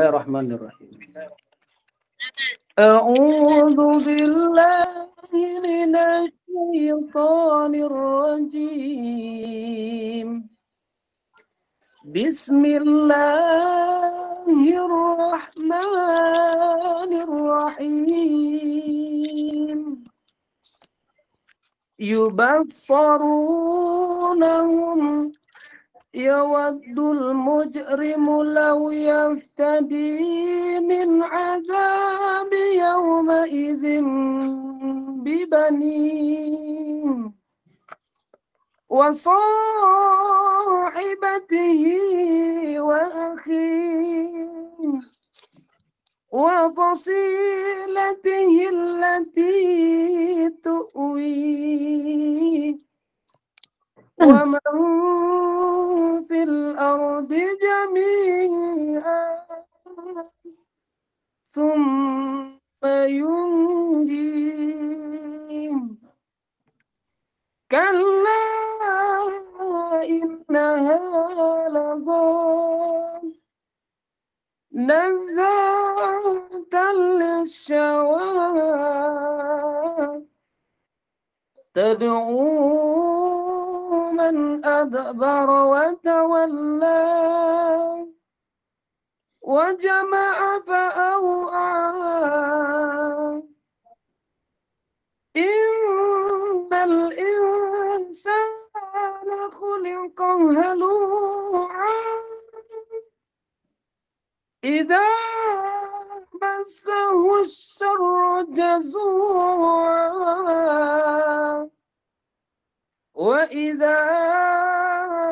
Bismillahirrahmanirrahim. A'udzu billahi minasy syaithanir rajim. Bismillahirrahmanirrahim. Yubassarunahum yawaddul mujrimu law yaftadi min azabi yawma idzin bibani wa sahibatihi wa akhihi wa fasilatihi allati tu'wi wa man fil ardi jami'an thumma yunjih kalla innaha lazah nazzatan lishawa tad'u man adbara wa tawalla wa jama'a fa'aw'a innal insana khuliqa halu'a idza massahu asy-syarru jazu'a wa idza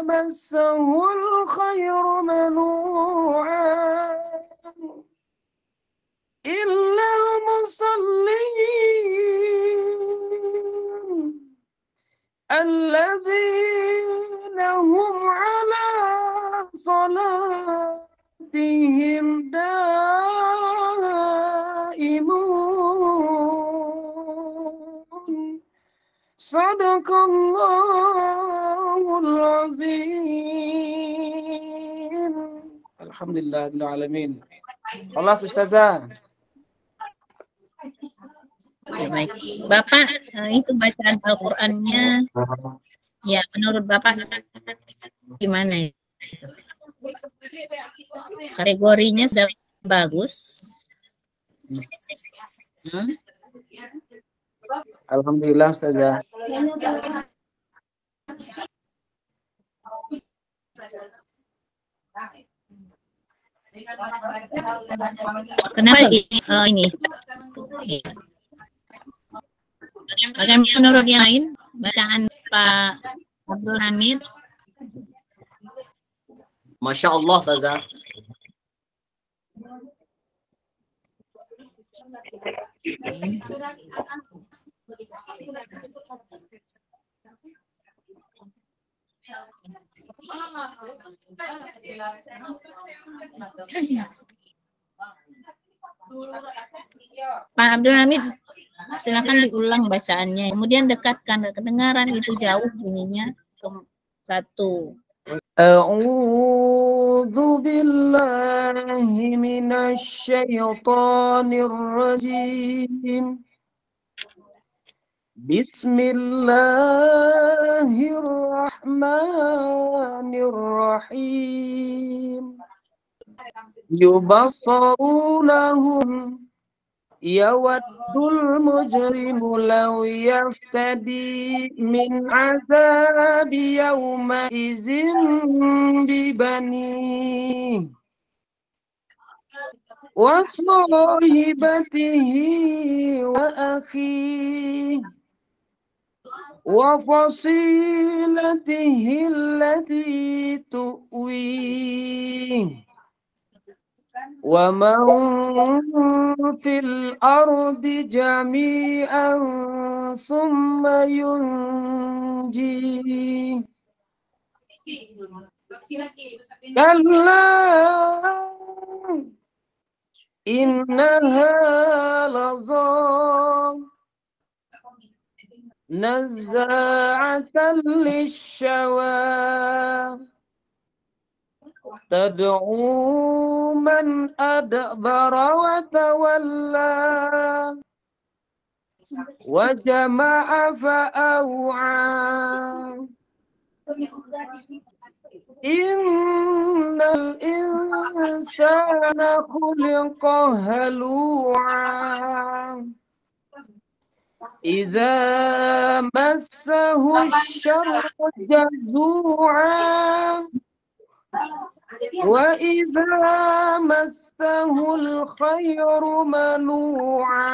massahu al-khairu manu'a illa al-musallin alladzina hum 'ala salatihim daimun. Sadaqallahul azim. Alhamdulillahil alamin. Kelas Ustazah. Ya, baik. Bapak, itu bacaan Al-Qur'annya ya menurut Bapak gimana ya? Kategorinya sudah bagus. Alhamdulillah Ustazah. Kenapa ini? Bagaimana menurut yang lain bacaan Pak Abdul Hamid? Masya Allah, Ustazah. Pak Abdul Hamid, silakan diulang bacaannya. Kemudian dekatkan kedengaran itu jauh bunyinya ke satu. A'udzu billahi minasy syaithanir rajim. Bismillahirrahmanirrahim. Yubassarunahum yawaddul mujrimu law yaftadi min azabi yawma idzin bibani wa sahibatihi wa akhihi wa fasilatihi allati tu'wi wa man fil ardi jami'an summa yunji kalla innaha lazah nazza'atan lishawa تدعو من أدبر وتولى وجمع فأوعى إن الإنسان خلق هلوعا إذا مسه الشر جزوعا وإذا مسه الخير منوعا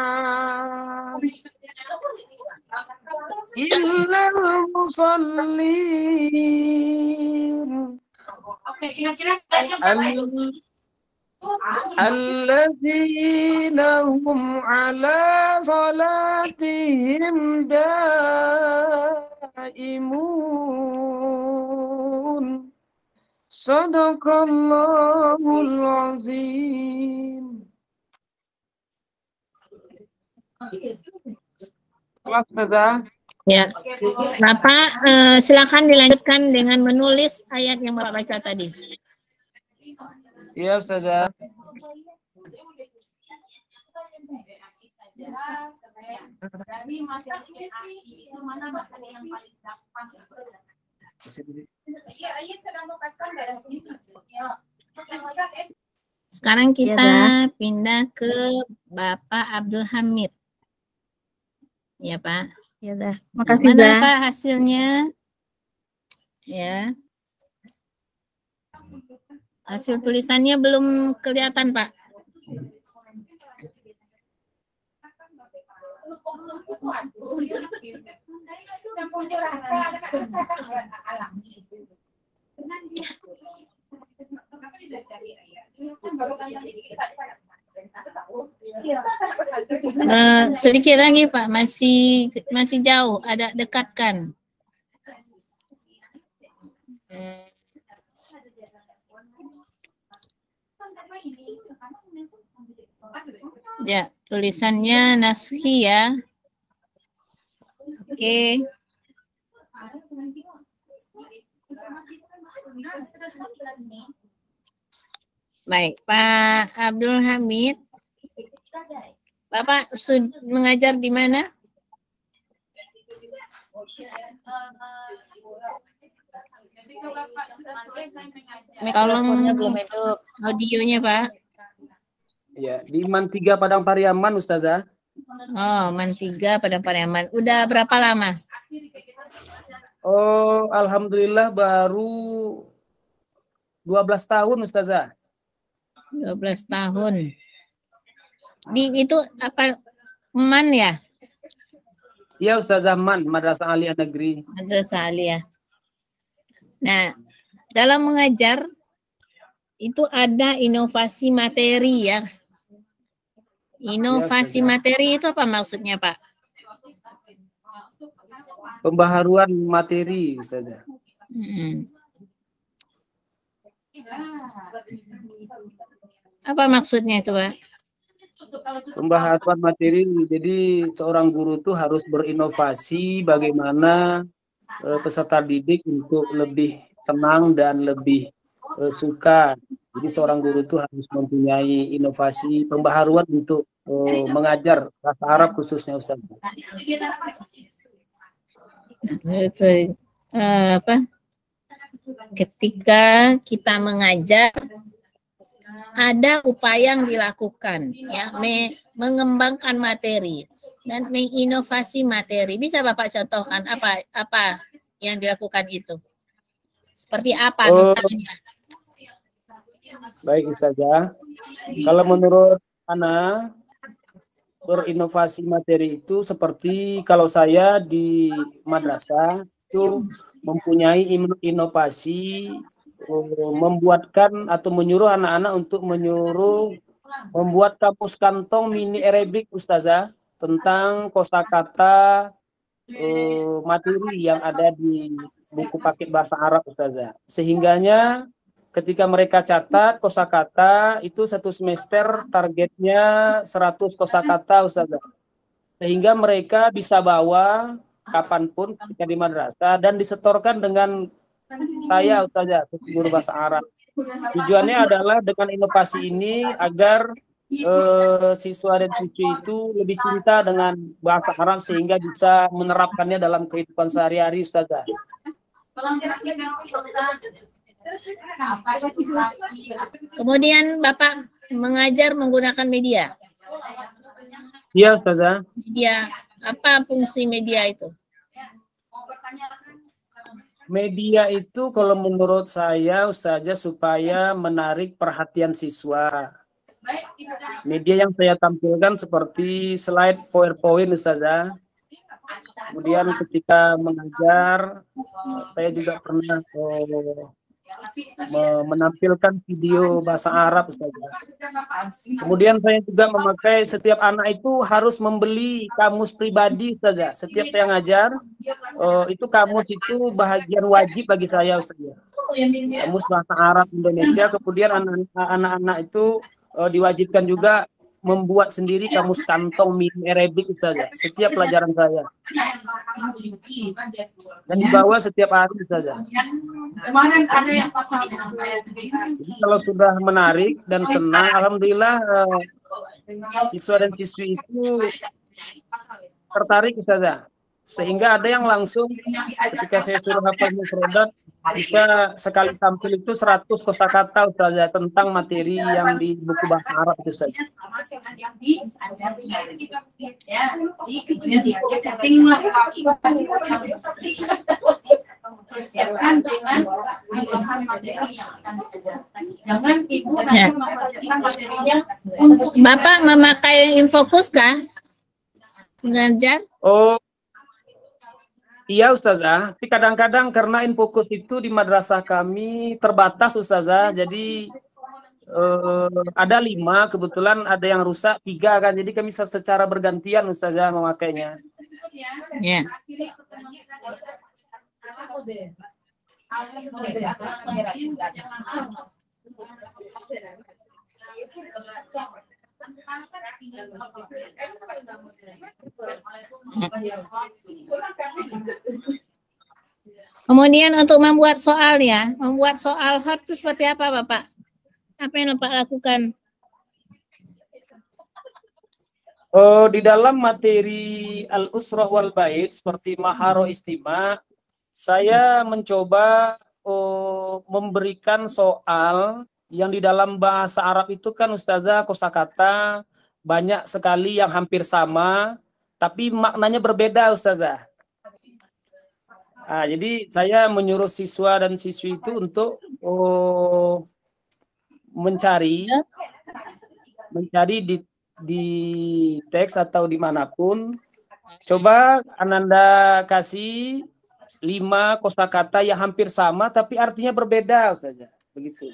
إلا المصلين الذين هم على صلاتهم دائمون صدق الله العظيم. Ya, Bapak silakan dilanjutkan dengan menulis ayat yang Bapak baca tadi. Ya, Ustazah. Sekarang kita pindah ke Bapak Abdul Hamid. Ya, Pak. Ya dah. Makasih, Mana Pak hasilnya? Ya. Hasil tulisannya belum kelihatan, Pak. Sedikit lagi Pak, masih jauh, ada dekatkan. Ya, tulisannya naskhi ya. Oke. Baik, Pak Abdul Hamid. Bapak mengajar di mana? Tolong audionya, Pak. Ya, di Man 3 Padang Pariaman, Ustazah. Oh, Man 3 Padang Pariaman. Udah berapa lama? Oh, alhamdulillah baru 12 tahun, Ustazah. 12 tahun. Itu apa, Man ya? Iya, Ustazah, Man, Madrasah Aliyah Negeri. Madrasah Aliyah. Nah, dalam mengajar itu ada inovasi materi ya. Inovasi materi itu apa maksudnya, Pak? Pembaharuan materi, Ustazah. Apa maksudnya itu, Pak? Pembaharuan materi, jadi seorang guru itu harus berinovasi bagaimana peserta didik untuk lebih tenang dan lebih suka. Jadi seorang guru itu harus mempunyai inovasi pembaharuan untuk mengajar bahasa Arab khususnya, Ustaz. Ketika kita mengajar, ada upaya yang dilakukan, ya, mengembangkan materi dan menginovasi materi. Bisa Bapak contohkan apa yang dilakukan itu? Seperti apa misalnya? Baik, Ustazah. Kalau menurut Ana, berinovasi materi itu seperti kalau saya di madrasah itu mempunyai inovasi membuatkan atau menyuruh anak-anak untuk membuat kamus kantong mini Arabic, Ustazah, tentang kosakata materi yang ada di buku paket bahasa Arab, Ustazah. Sehingganya ketika mereka catat kosakata itu satu semester targetnya 100 kosakata, Ustazah. Sehingga mereka bisa bawa kapanpun ketika di madrasah dan disetorkan dengan saya, Ustazah, guru bahasa Arab. Tujuannya adalah dengan inovasi ini agar siswa dan siswi itu lebih cinta dengan bahasa Arab sehingga bisa menerapkannya dalam kehidupan sehari-hari, Ustazah. Kemudian Bapak mengajar menggunakan media. Iya, Ustazah. Media, apa fungsi media itu? Media itu kalau menurut saya, Ustazah, supaya menarik perhatian siswa. Media yang saya tampilkan seperti slide PowerPoint, Ustazah. Kemudian ketika mengajar, saya juga pernah menampilkan video bahasa Arab, Ustazah. Kemudian saya juga memakai, setiap anak itu harus membeli kamus pribadi, Ustazah. Setiap saya ngajar, itu kamus itu bahagian wajib bagi saya, Ustazah. Kamus bahasa Arab Indonesia. Kemudian anak-anak itu diwajibkan juga membuat sendiri kamus kantong mini Arabic, Ustazah, setiap pelajaran saya. Dan dibawa setiap hari, Ustazah. Jadi kalau sudah menarik dan senang, alhamdulillah siswa dan siswi itu tertarik, Ustazah. Sehingga ada yang langsung ketika saya suruh hafal mufradat, bisa sekali tampil itu 100 kosakata, Ustazah, tentang materi yang di buku bahasa Arab itu, Ustazah. Bapak memakai Infokus kah? Mengajar? Oh, iya, Ustazah. Tapi kadang-kadang karena Infokus itu di madrasah kami terbatas, Ustazah. Jadi ada 5, kebetulan ada yang rusak 3 kan. Jadi kami secara bergantian, Ustazah, memakainya. Ya. Kemudian untuk membuat soal ya, membuat soal hot itu seperti apa, Bapak? Apa yang Bapak lakukan? Di dalam materi Al-Usrah wal Bait seperti Maharo Istima, saya mencoba memberikan soal yang di dalam bahasa Arab itu kan, Ustazah, kosakata banyak sekali yang hampir sama, tapi maknanya berbeda, Ustazah. Nah, jadi saya menyuruh siswa dan siswi itu untuk mencari di teks atau dimanapun. Coba Ananda kasih 5 kosakata yang hampir sama tapi artinya berbeda, Ustazah. Begitu.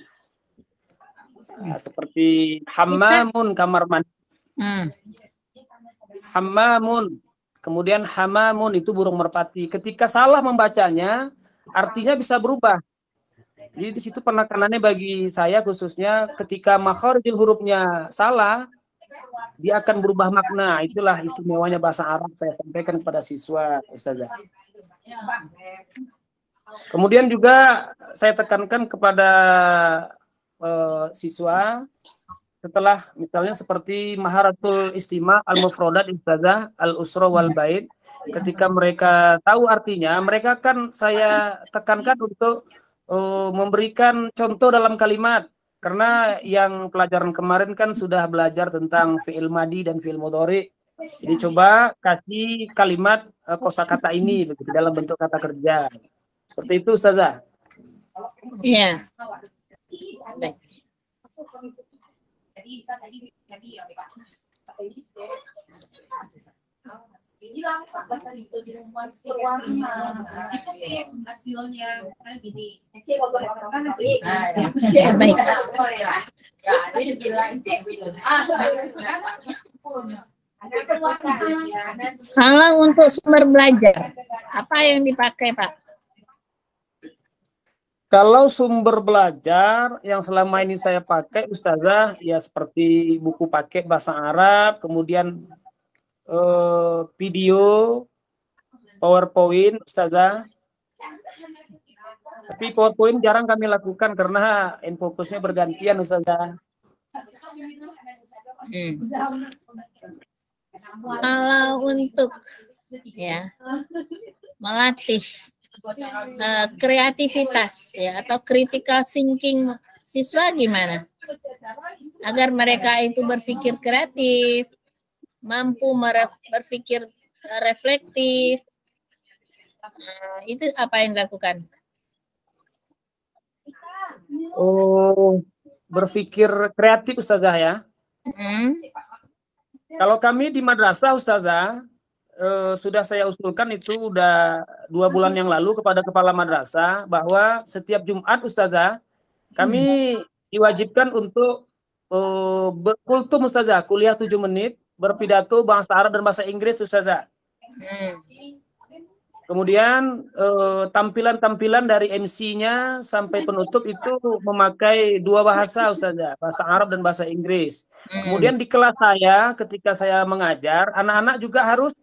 Nah, seperti hammamun, kamar mandi. Hammamun. Kemudian hamamun itu burung merpati. Ketika salah membacanya, artinya bisa berubah. Jadi di situ penekanannya bagi saya khususnya ketika makharijul hurufnya salah, dia akan berubah makna. Itulah istimewanya bahasa Arab, saya sampaikan kepada siswa, Ustazah. Kemudian juga saya tekankan kepada siswa, setelah misalnya seperti Maharatul Istima, Al-Mufradat, Ustazah, Al-Usra wal Bait, ketika mereka tahu artinya, mereka kan saya tekankan untuk memberikan contoh dalam kalimat. Karena yang pelajaran kemarin kan sudah belajar tentang fi'il madi dan fi'il mudhari. Jadi coba kasih kalimat kosakata ini begitu dalam bentuk kata kerja. Seperti itu, Ustazah. Iya. Baik. Kalau untuk sumber belajar, apa yang dipakai, Pak? Kalau sumber belajar yang selama ini saya pakai, Ustazah, ya seperti buku paket bahasa Arab, kemudian video, PowerPoint, Ustazah. Tapi PowerPoint jarang kami lakukan karena fokusnya bergantian Ustazah. Kalau untuk ya melatih kreativitas ya atau critical thinking siswa gimana? Agar mereka itu berpikir kreatif, mampu berpikir reflektif. Itu apa yang dilakukan? Oh, berpikir kreatif Ustazah ya. Kalau kami di madrasah Ustazah, sudah saya usulkan itu udah 2 bulan yang lalu kepada kepala madrasah bahwa setiap Jumat Ustazah kami diwajibkan untuk berkultum Ustazah, kuliah 7 menit, berpidato bahasa Arab dan bahasa Inggris Ustazah. Kemudian tampilan-tampilan dari MC-nya sampai penutup itu memakai 2 bahasa Ustazah, bahasa Arab dan bahasa Inggris. Kemudian di kelas saya ketika saya mengajar, anak-anak juga harus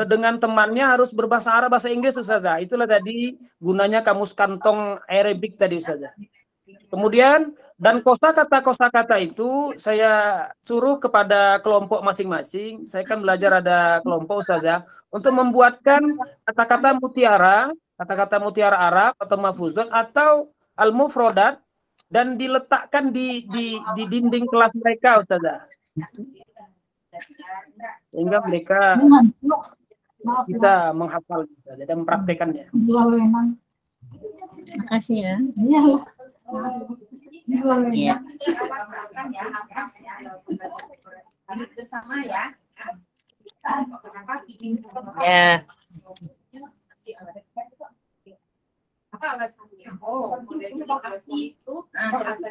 dengan temannya harus berbahasa Arab bahasa Inggris Ustazah. Itulah tadi gunanya kamus kantong Arabic tadi Ustazah. Kemudian dan kosakata itu saya suruh kepada kelompok masing-masing. Saya kan belajar ada kelompok Ustazah untuk membuatkan kata-kata mutiara Arab atau mafuzat atau al-mufrodat dan diletakkan di dinding kelas mereka Ustazah. Sehingga mereka bisa menghafal dan mempraktekannya. Makasih ya. Iya. Ya.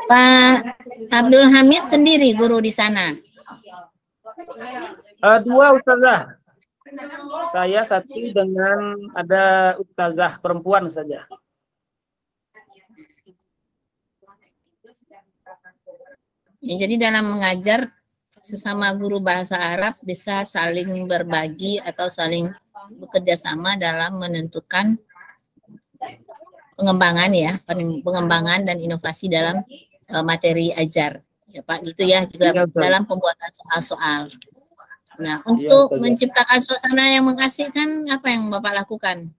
Pak Abdul Hamid sendiri guru di sana? 2 Ustazah. Saya 1 dengan ada Ustazah perempuan saja. Ya, jadi dalam mengajar sesama guru bahasa Arab bisa saling berbagi atau saling bekerja sama dalam menentukan pengembangan dan inovasi dalam materi ajar. Ya Pak, gitu ya, juga Ya, dalam pembuatan soal-soal. Nah, untuk menciptakan suasana yang mengasihkan, apa yang Bapak lakukan?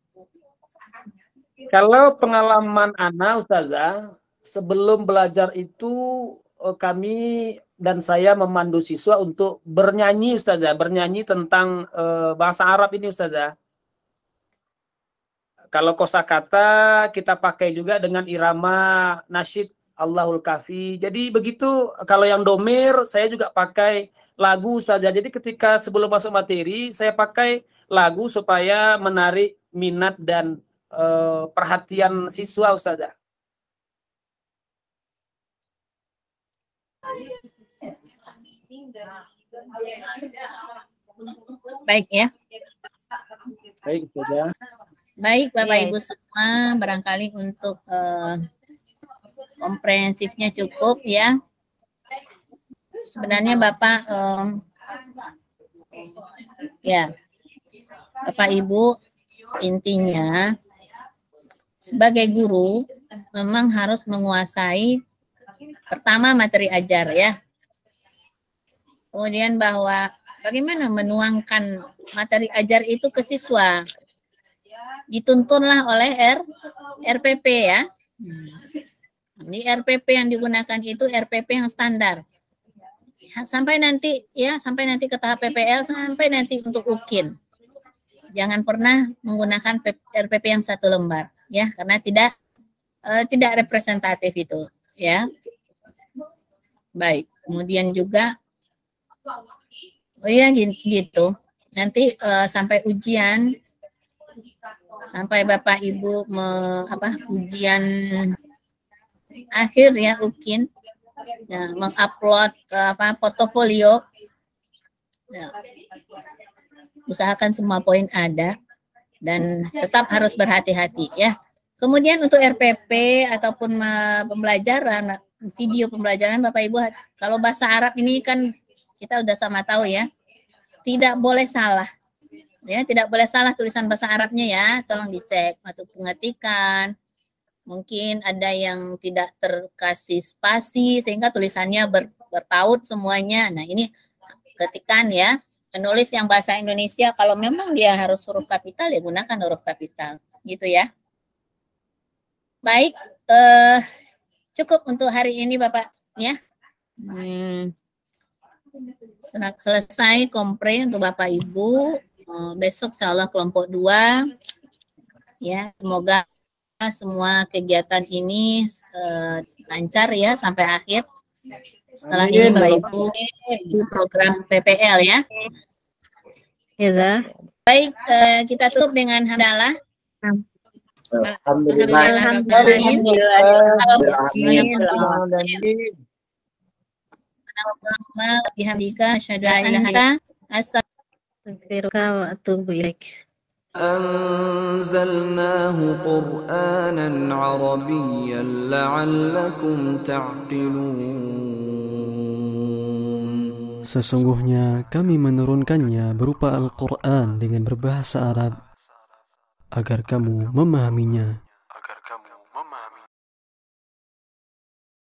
Kalau pengalaman Ana Ustazah, sebelum belajar itu kami dan saya memandu siswa untuk bernyanyi Ustazah, bernyanyi tentang bahasa Arab ini Ustazah. Kalau kosakata kita pakai juga dengan irama nasyid Allahul Kafi. Jadi begitu, kalau yang domir saya juga pakai lagu Ustazah. Jadi ketika sebelum masuk materi saya pakai lagu supaya menarik minat dan perhatian siswa Ustazah. Baik ya. Baik Ustazah. Baik Bapak Ibu semua, barangkali untuk komprehensifnya cukup ya. Sebenarnya Bapak ya Bapak Ibu, intinya sebagai guru memang harus menguasai pertama materi ajar ya. Kemudian bahwa bagaimana menuangkan materi ajar itu ke siswa. Dituntunlah oleh RPP ya. Ini RPP yang digunakan itu RPP yang standar. Sampai nanti ke tahap PPL, sampai nanti untuk UKIN. Jangan pernah menggunakan RPP yang 1 lembar ya, karena tidak representatif itu ya. Baik, kemudian juga gitu. Nanti sampai ujian, sampai Bapak Ibu ujian akhir ya UKIN, ya, mengupload portofolio, ya, usahakan semua poin ada dan tetap harus berhati-hati ya. Kemudian untuk RPP ataupun pembelajaran, video pembelajaran Bapak Ibu, kalau bahasa Arab ini kan kita udah sama tahu ya, tidak boleh salah. Ya, tidak boleh salah tulisan bahasa Arabnya ya, tolong dicek waktu pengetikan, Mungkin ada yang tidak terkasih spasi sehingga tulisannya bertaut semuanya. Nah, ini ketikan ya. Penulis yang bahasa Indonesia kalau memang dia harus huruf kapital ya gunakan huruf kapital. Gitu ya. Baik, cukup untuk hari ini Bapak ya. Selesai kompre untuk Bapak Ibu. Besok insyaallah kelompok 2. Ya, semoga semua kegiatan ini lancar ya sampai akhir. Setelah ini Bapak Ibu di program PPL ya. Ya. Baik, kita tutup dengan hamdalah. Alhamdulillah. Bihamdika asyhadu an la ilaha illa anta astaghfiruka wa atubu ilaik. أنزلناه قرآنا عربيا لعلكم تعقلون. Sesungguhnya kami menurunkannya berupa Al-Quran dengan berbahasa Arab agar kamu memahaminya.